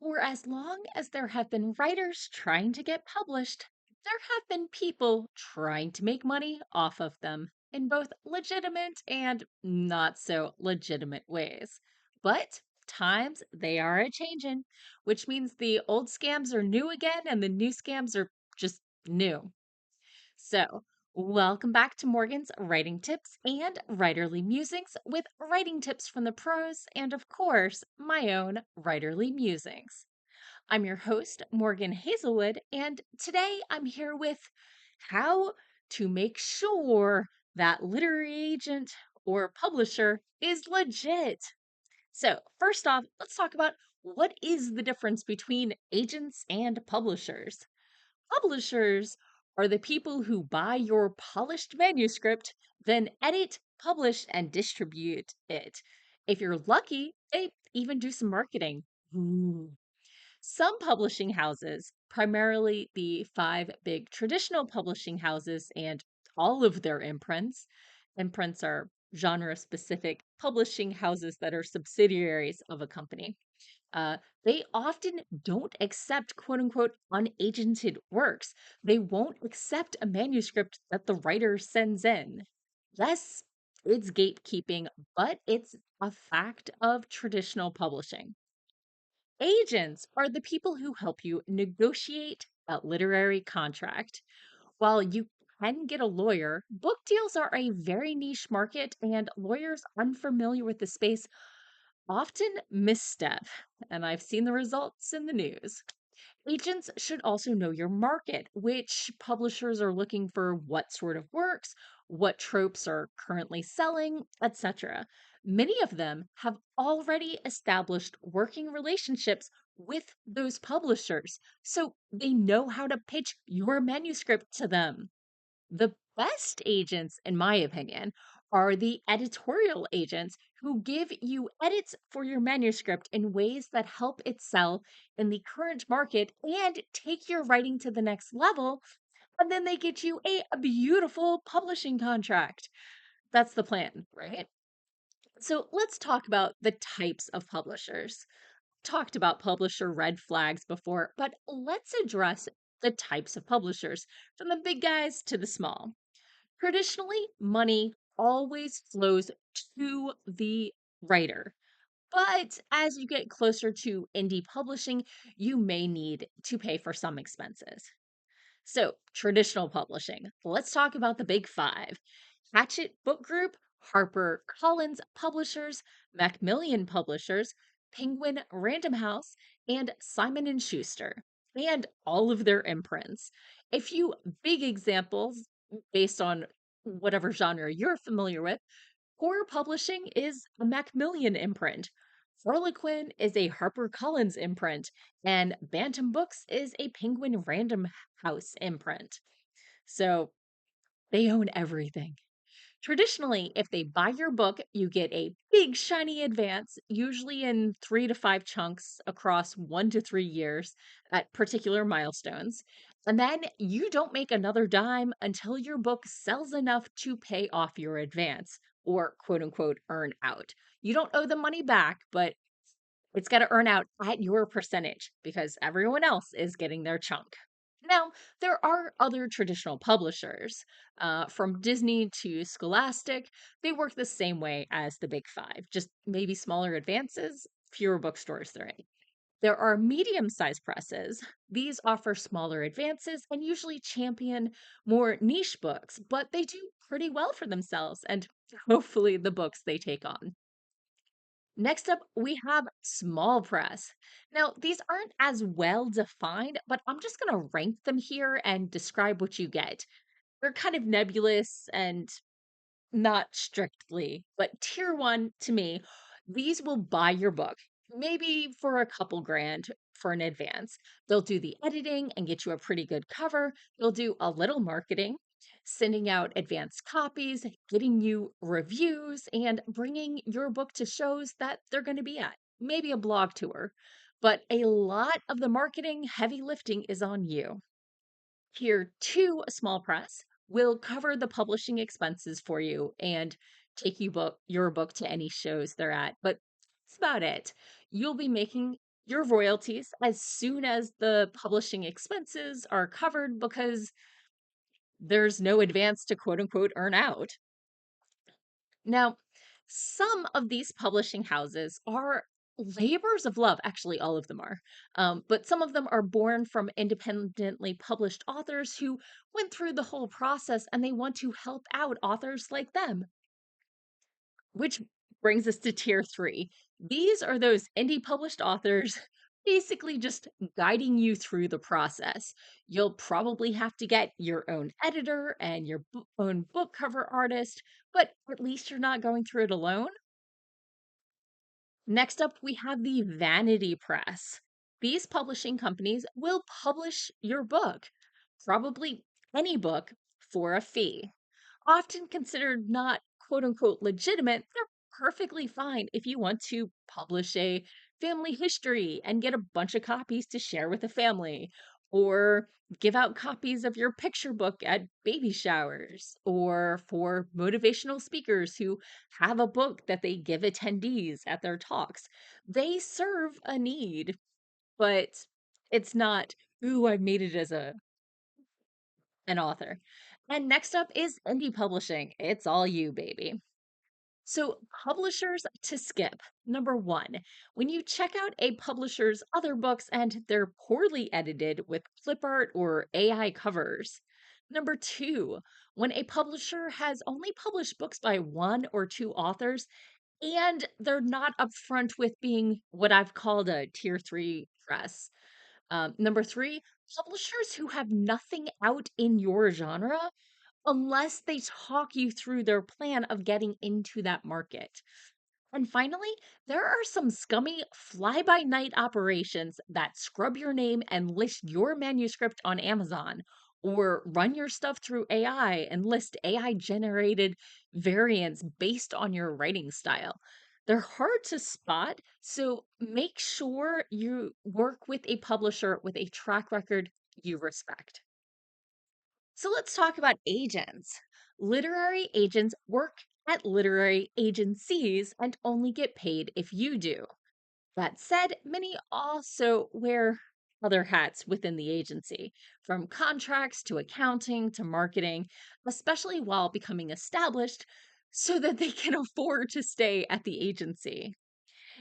For as long as there have been writers trying to get published, there have been people trying to make money off of them in both legitimate and not so legitimate ways. But times they are a changing, which means the old scams are new again and the new scams are just new. So, welcome back to Morgan's Writing Tips and Writerly Musings with writing tips from the pros and, of course, my own writerly musings. I'm your host, Morgan Hazelwood, and today I'm here with how to make sure that literary agent or publisher is legit. So, first off, let's talk about what is the difference between agents and publishers. Publishers are the people who buy your polished manuscript, then edit, publish, and distribute it. If you're lucky, they even do some marketing. Ooh. Some publishing houses, primarily the five big traditional publishing houses and all of their imprints are genre specific publishing houses that are subsidiaries of a company. They often don't accept quote unquote unagented works. They won't accept a manuscript that the writer sends in. Yes, it's gatekeeping, but it's a fact of traditional publishing. Agents are the people who help you negotiate a literary contract. While you can get a lawyer, book deals are a very niche market, and lawyers unfamiliar with the space often misstep. And I've seen the results in the news. Agents should also know your market, which publishers are looking for, what sort of works, what tropes are currently selling, etc. Many of them have already established working relationships with those publishers, so they know how to pitch your manuscript to them. The best agents, in my opinion, are the editorial agents who give you edits for your manuscript in ways that help it sell in the current market and take your writing to the next level. And then they get you a beautiful publishing contract. That's the plan, right? So let's talk about the types of publishers. Talked about publisher red flags before, but let's address the types of publishers from the big guys to the small. Traditionally, money always flows to the writer. But as you get closer to indie publishing, you may need to pay for some expenses. So, traditional publishing. Let's talk about the big five: Hatchet Book Group, Harper Collins Publishers, Macmillan Publishers, Penguin Random House, and Simon and Schuster, and all of their imprints. A few big examples based on whatever genre you're familiar with. Horror Publishing is a Macmillan imprint. Harlequin is a HarperCollins imprint, and Bantam Books is a Penguin Random House imprint. So they own everything. Traditionally, if they buy your book, you get a big shiny advance, usually in 3 to 5 chunks across 1 to 3 years at particular milestones. And then you don't make another dime until your book sells enough to pay off your advance or quote unquote earn out. You don't owe the money back, but it's got to earn out at your percentage because everyone else is getting their chunk. Now, there are other traditional publishers, from Disney to Scholastic. They work the same way as the big five, just maybe smaller advances, fewer bookstores they're in. There are medium sized presses. These offer smaller advances and usually champion more niche books, but they do pretty well for themselves and hopefully the books they take on. Next up, we have small press. Now, these aren't as well defined, but I'm just going to rank them here and describe what you get. They're kind of nebulous and not strictly, but tier one to me, these will buy your book, maybe for a couple grand for an advance. They'll do the editing and get you a pretty good cover. They'll do a little marketing, sending out advanced copies, getting you reviews, and bringing your book to shows that they're going to be at, maybe a blog tour. But a lot of the marketing, heavy lifting is on you. Tier two small press will cover the publishing expenses for you and take your book to any shows they're at. But that's about it. You'll be making your royalties as soon as the publishing expenses are covered because there's no advance to quote unquote earn out. Now, some of these publishing houses are labors of love. Actually, all of them are. But some of them are born from independently published authors who went through the whole process and they want to help out authors like them. Which brings us to tier three. These are those indie published authors basically just guiding you through the process. You'll probably have to get your own editor and your own book cover artist, but at least you're not going through it alone. Next up, we have the Vanity Press. These publishing companies will publish your book, probably any book, for a fee. Often considered not quote unquote legitimate, they're perfectly fine if you want to publish a family history and get a bunch of copies to share with the family, or give out copies of your picture book at baby showers, or for motivational speakers who have a book that they give attendees at their talks. They serve a need, but it's not, ooh, I made it as an author. And next up is indie publishing. It's all you, baby. So, publishers to skip. Number one, when you check out a publisher's other books and they're poorly edited with clip art or AI covers. Number two, when a publisher has only published books by one or two authors and they're not upfront with being what I've called a tier three press. Number three, publishers who have nothing out in your genre unless they talk you through their plan of getting into that market. And finally, there are some scummy fly by night operations that scrub your name and list your manuscript on Amazon, or run your stuff through AI and list AI generated variants based on your writing style. They're hard to spot, so make sure you work with a publisher with a track record you respect. So let's talk about agents. Literary agents work at literary agencies and only get paid if you do. That said, many also wear other hats within the agency, from contracts to accounting to marketing, especially while becoming established so that they can afford to stay at the agency.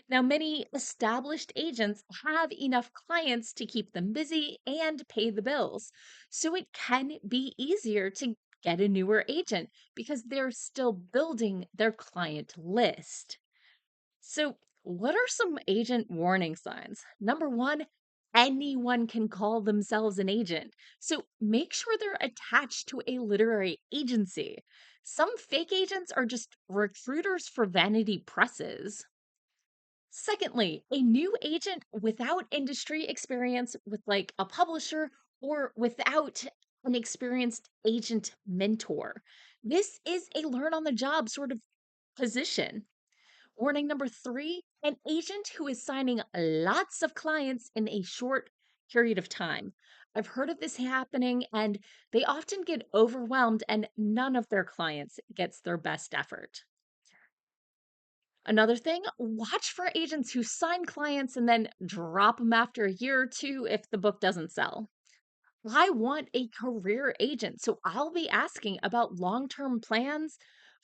Now, many established agents have enough clients to keep them busy and pay the bills. So it can be easier to get a newer agent because they're still building their client list. So, what are some agent warning signs? Number one, anyone can call themselves an agent. So, make sure they're attached to a literary agency. Some fake agents are just recruiters for vanity presses. Secondly, a new agent without industry experience with like a publisher or without an experienced agent mentor. This is a learn on the job sort of position. Warning number three, an agent who is signing lots of clients in a short period of time. I've heard of this happening and they often get overwhelmed and none of their clients gets their best effort. Another thing, watch for agents who sign clients and then drop them after a year or two if the book doesn't sell. I want a career agent, so I'll be asking about long term plans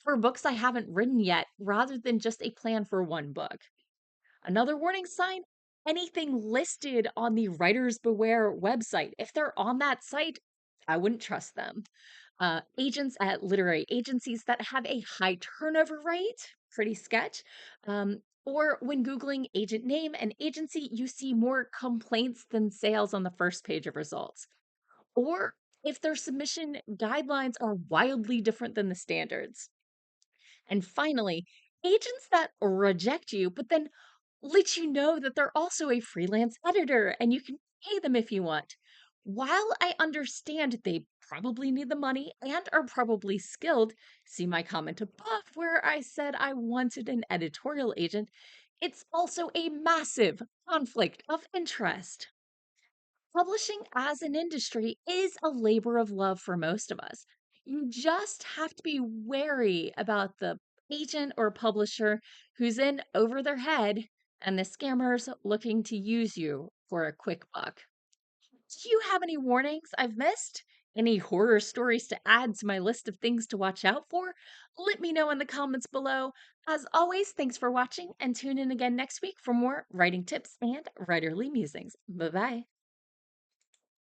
for books I haven't written yet rather than just a plan for one book. Another warning sign, anything listed on the Writers Beware website, if they're on that site, I wouldn't trust them. Agents at literary agencies that have a high turnover rate, pretty sketch. Or when Googling agent name and agency, you see more complaints than sales on the first page of results. Or if their submission guidelines are wildly different than the standards. And finally, agents that reject you, but then let you know that they're also a freelance editor and you can pay them if you want. While I understand they probably need the money and are probably skilled, see my comment above where I said I wanted an editorial agent, it's also a massive conflict of interest. Publishing as an industry is a labor of love for most of us. You just have to be wary about the agent or publisher who's in over their head and the scammers looking to use you for a quick buck. Do you have any warnings I've missed? Any horror stories to add to my list of things to watch out for? Let me know in the comments below. As always, thanks for watching and tune in again next week for more writing tips and writerly musings. Bye bye.